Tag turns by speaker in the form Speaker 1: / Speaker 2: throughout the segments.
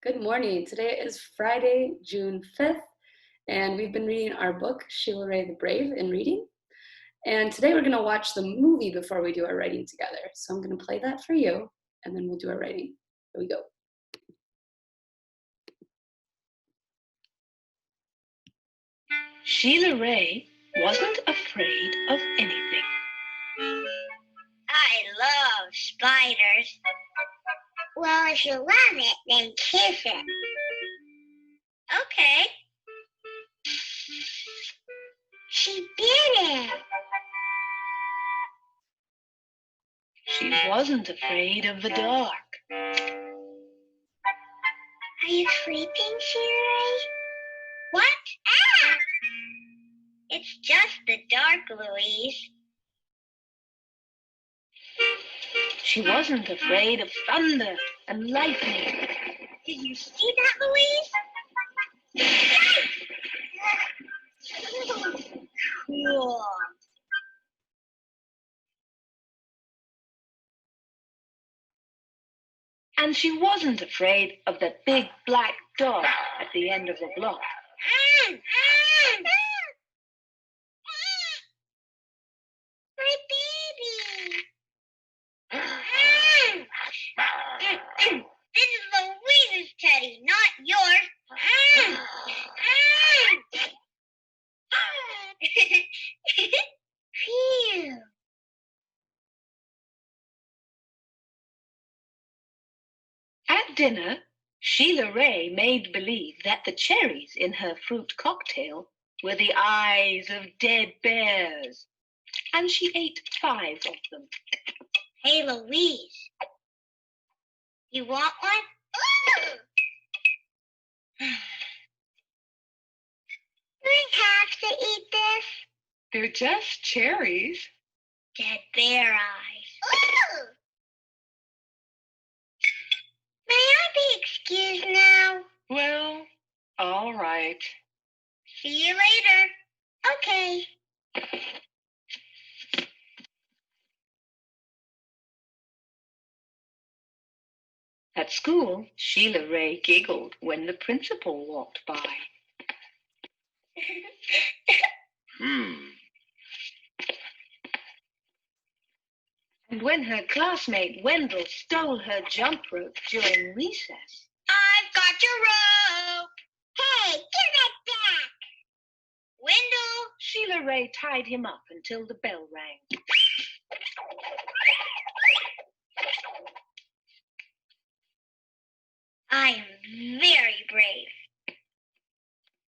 Speaker 1: Good morning. Today is Friday, June 5th, and we've been reading our book, Sheila Ray the Brave in Reading. And today we're going to watch the movie before we do our writing together. So I'm going to play that for you, and then we'll do our writing. Here we go.
Speaker 2: Sheila Ray wasn't afraid of anything.
Speaker 3: I love spiders. Well, if you love it, then kiss it. Okay. She did it.
Speaker 2: She wasn't afraid of the dark.
Speaker 3: Are you sleeping, Sheila? What? Ah! It's just the dark, Louise.
Speaker 2: She wasn't afraid of thunder and lightning.
Speaker 3: Did you see that, Louise? Cool.
Speaker 2: And she wasn't afraid of the big black dog at the end of the block.
Speaker 3: My baby. This is Louise's teddy, not yours. Phew.
Speaker 2: At dinner, Sheila Ray made believe that the cherries in her fruit cocktail were the eyes of dead bears, and she ate 5 of them.
Speaker 3: Hey, Louise. You want one? Do we have to eat this?
Speaker 2: They're just cherries.
Speaker 3: Dead bear eyes. May I be excused now?
Speaker 2: Well, all right.
Speaker 3: See you later. Okay.
Speaker 2: At school, Sheila Ray giggled when the principal walked by. And when her classmate Wendell stole her jump rope during recess.
Speaker 3: I've got your rope. Hey, give that back. Wendell.
Speaker 2: Sheila Ray tied him up until the bell rang.
Speaker 3: I am very brave.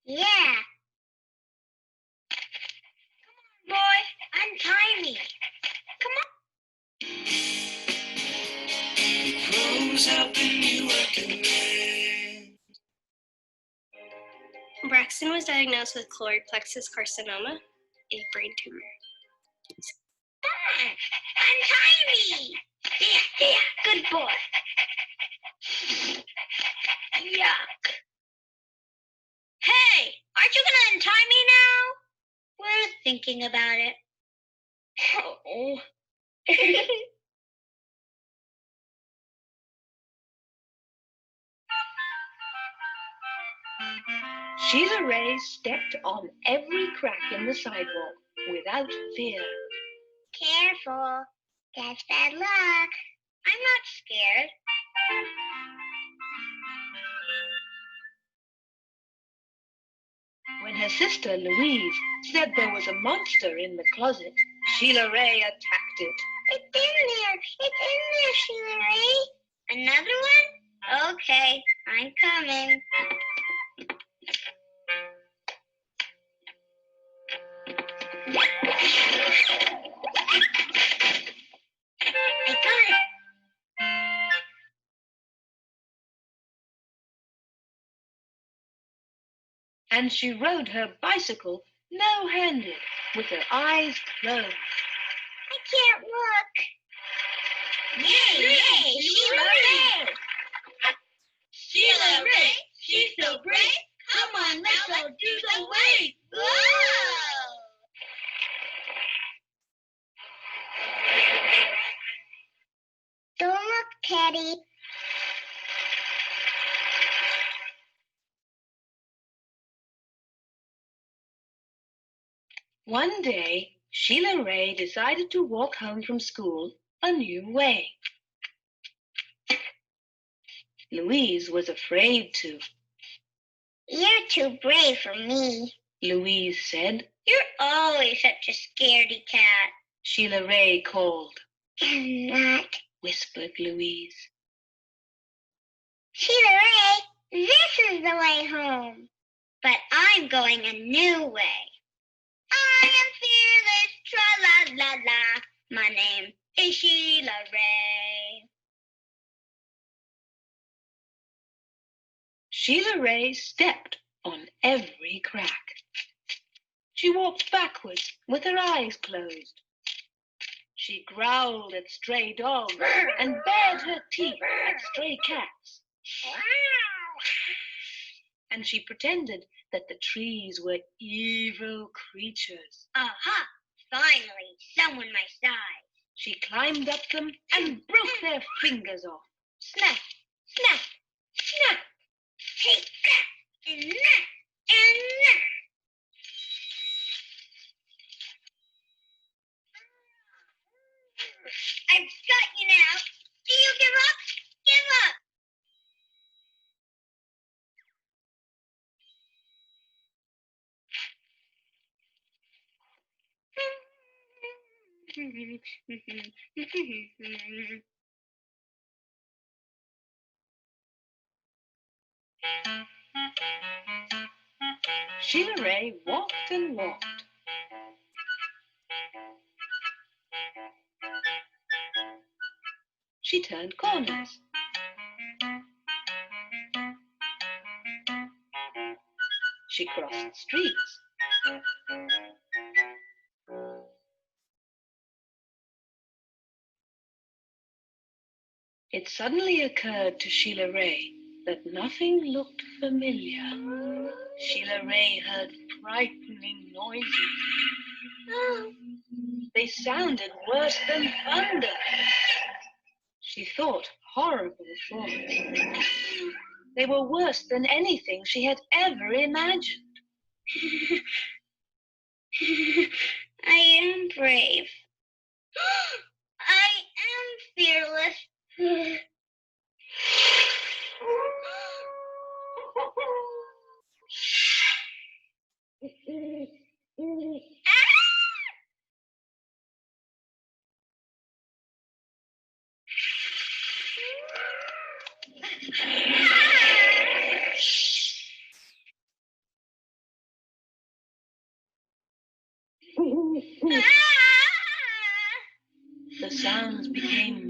Speaker 3: Yeah. Come on, boy. Untie me. Come on.
Speaker 4: Braxton was diagnosed with choroid plexus carcinoma, a brain tumor.
Speaker 3: Untie me! Yeah, good boy. Yuck. Hey, aren't you gonna untie me now? We're thinking about it. Oh.
Speaker 2: Sheila Ray stepped on every crack in the sidewalk without fear.
Speaker 3: Careful. That's bad luck. I'm not scared.
Speaker 2: When her sister Louise said there was a monster in the closet, Sheila Ray attacked it.
Speaker 3: It's in there. It's in there, Sheila Ray. Another one? Okay, I'm coming. I got it.
Speaker 2: And she rode her bicycle no-handed with her eyes closed.
Speaker 3: I can't look. Yay, Sheila Ray! Sheila Ray, she's so brave. Come on, let's go do the wave. Whoa! Don't look, Teddy.
Speaker 2: One day, Sheila Ray decided to walk home from school a new way. Louise was afraid to.
Speaker 3: You're too brave for me.
Speaker 2: Louise said.
Speaker 3: You're always such a scaredy cat.
Speaker 2: Sheila Ray called.
Speaker 3: I'm not.
Speaker 2: Whispered Louise.
Speaker 3: Sheila Ray, this is the way home. But I'm going a new way. I am fearless, tra-la-la-la. My name is Sheila Ray.
Speaker 2: Sheila Ray stepped on every crack. She walked backwards with her eyes closed. She growled at stray dogs and bared her teeth at stray cats. And she pretended that the trees were evil creatures.
Speaker 3: Aha! Finally, someone my size.
Speaker 2: She climbed up them and broke their fingers off. Snap, snap, snap.
Speaker 3: Take that, and that, and that. I've got you now. Do you give up? Give up.
Speaker 2: Sheila Ray walked and walked. She turned corners. She crossed streets. It suddenly occurred to Sheila Ray that nothing looked familiar. Sheila Ray heard frightening noises. They sounded worse than thunder. She thought horrible thoughts. They were worse than anything she had ever imagined.
Speaker 3: I am brave. I am fearless.
Speaker 2: The sounds became.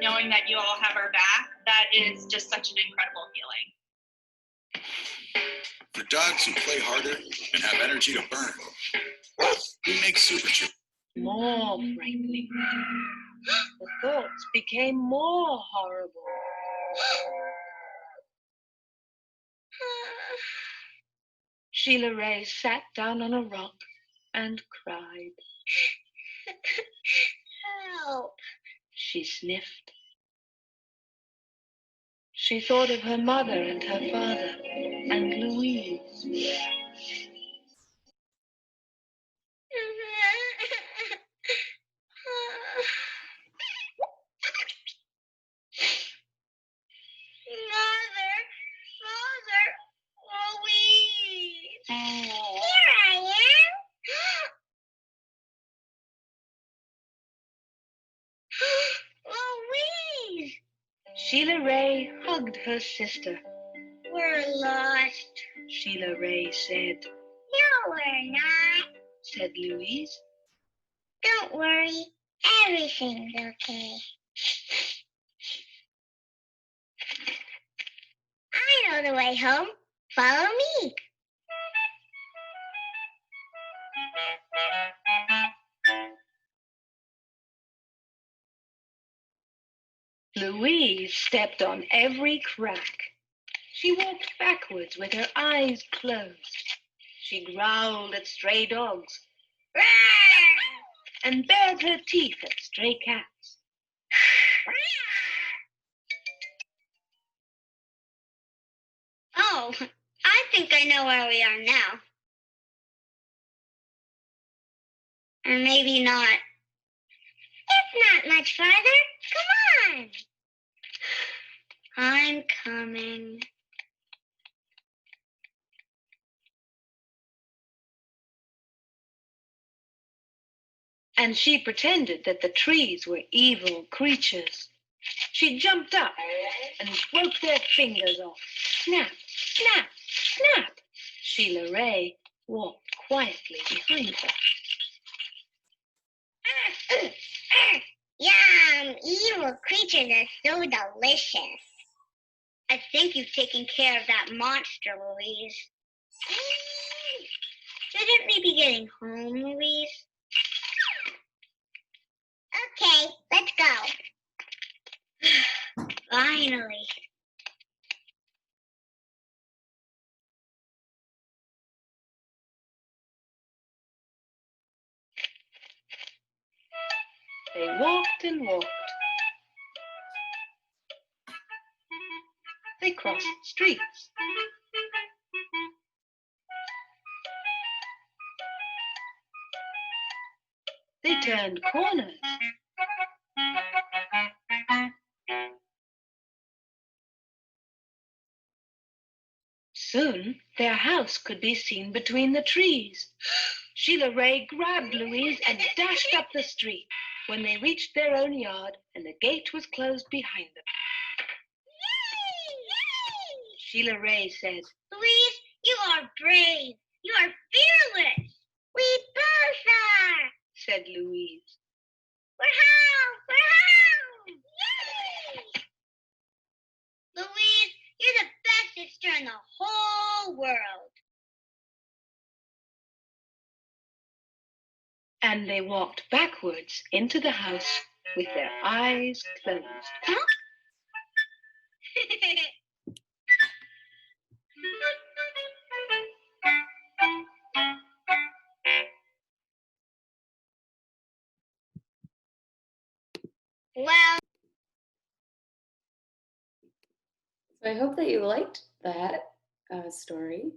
Speaker 5: Knowing that you all have our back, that is just such an incredible feeling.
Speaker 6: For dogs who play harder and have energy to burn, we make Super Chew.
Speaker 2: More frightening. The thoughts became more horrible. Sheila Ray sat down on a rock and cried.
Speaker 3: Help.
Speaker 2: She sniffed. She thought of her mother and her father and Louise.
Speaker 3: Mother, Father, Louise. Here I am. Louise.
Speaker 2: Sheila Ray hugged her sister.
Speaker 3: We're lost.
Speaker 2: Sheila Ray said.
Speaker 3: No, we're not.
Speaker 2: Said Louise.
Speaker 3: Don't worry. Everything's okay. I know the way home. Follow me.
Speaker 2: Louise stepped on every crack. She walked backwards with her eyes closed. She growled at stray dogs and bared her teeth at stray cats.
Speaker 3: Oh, I think I know where we are now. Or maybe not. It's not much farther. Come on. I'm coming.
Speaker 2: And she pretended that the trees were evil creatures. She jumped up and broke their fingers off. Snap, snap, snap. Sheila Ray walked quietly behind her.
Speaker 3: Yum! Evil creatures are so delicious. I think you've taken care of that monster, Louise. Shouldn't we be getting home, Louise? Okay, let's go. Finally.
Speaker 2: They walked and walked. They crossed streets. They turned corners. Soon their house could be seen between the trees. Sheila Ray grabbed Louise and dashed up the street. When they reached their own yard and the gate was closed behind them, Sheila Ray said,
Speaker 3: Louise, you are brave. You are fearless. We both are,
Speaker 2: said Louise.
Speaker 3: We're home! We're home! Yay! Louise, you're the best sister in the whole world.
Speaker 2: And they walked backwards into the house with their eyes closed.
Speaker 3: Huh? Well,
Speaker 1: So I hope that you liked that story.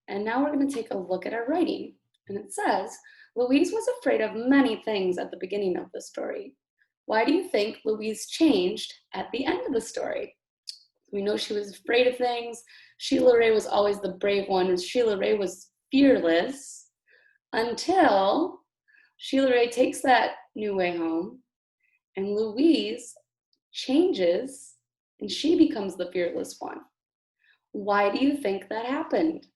Speaker 1: And now we're going to take a look at our writing. And it says, Louise was afraid of many things at the beginning of the story. Why do you think Louise changed at the end of the story? We know she was afraid of things. Sheila Ray was always the brave one, and Sheila Ray was fearless until Sheila Ray takes that new way home, and Louise changes, and she becomes the fearless one. Why do you think that happened?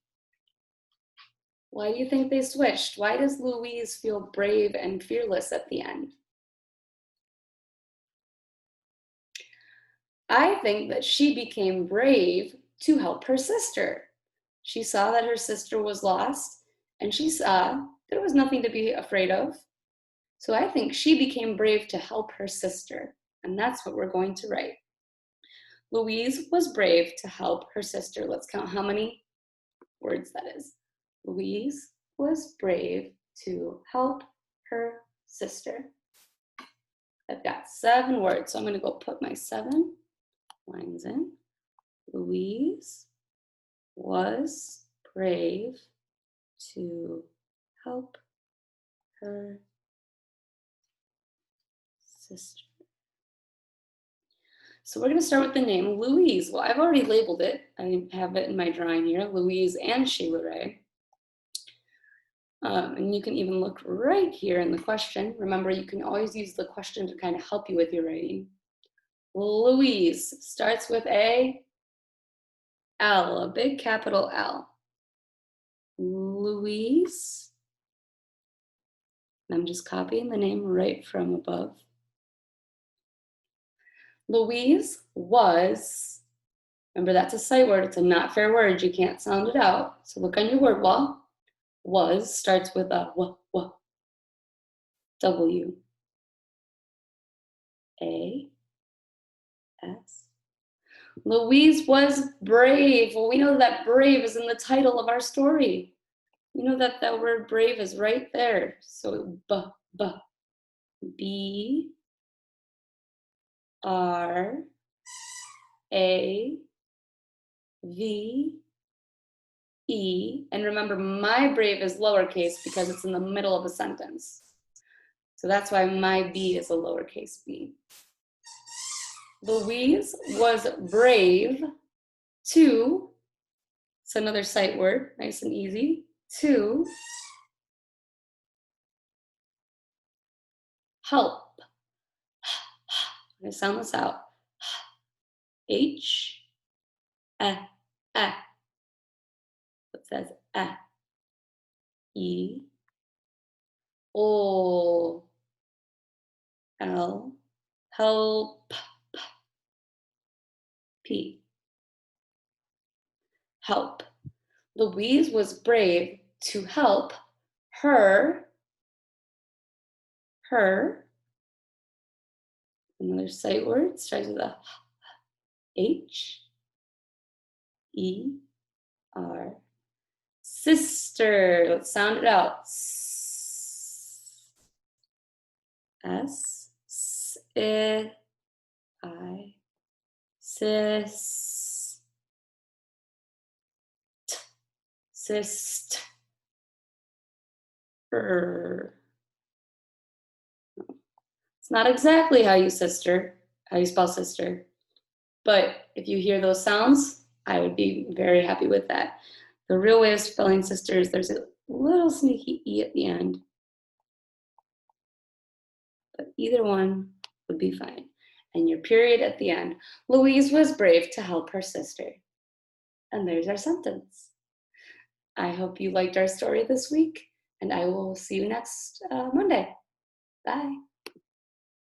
Speaker 1: Why do you think they switched? Why does Louise feel brave and fearless at the end? I think that she became brave to help her sister. She saw that her sister was lost, and she saw there was nothing to be afraid of. So I think she became brave to help her sister, and that's what we're going to write. Louise was brave to help her sister. Let's count how many words that is. Louise was brave to help her sister. I've got 7 words, so I'm going to go put my 7 lines in. Louise was brave to help her sister. So we're going to start with the name Louise. Well, I've already labeled it. I have it in my drawing here, Louise and Sheila Ray. And you can even look right here in the question. Remember, you can always use the question to kind of help you with your writing. Louise starts with a L, a big capital L. Louise. I'm just copying the name right from above. Louise was, remember that's a sight word, it's a not fair word, you can't sound it out. So look on your word wall. Was starts with a W. A. S. Louise was brave. Well, we know that brave is in the title of our story. We know that that word brave is right there. So B R A V E. And remember, my brave is lowercase because it's in the middle of a sentence. So that's why my B is a lowercase b. Louise was brave to, it's another sight word, nice and easy, to help. I'm going to sound this out. H, eh, eh. It says eh. E, O, L, help, P. Help. Louise was brave to help her, another sight word, starts with a H, E, R, sister. Let's sound it out. S, I, sis, sister. It's not exactly how you spell sister, but if you hear those sounds, I would be very happy with that. The real way of spelling sister is there's a little sneaky E at the end, but either one would be fine. And your period at the end. Louise was brave to help her sister. And there's our sentence. I hope you liked our story this week, and I will see you next Monday. Bye.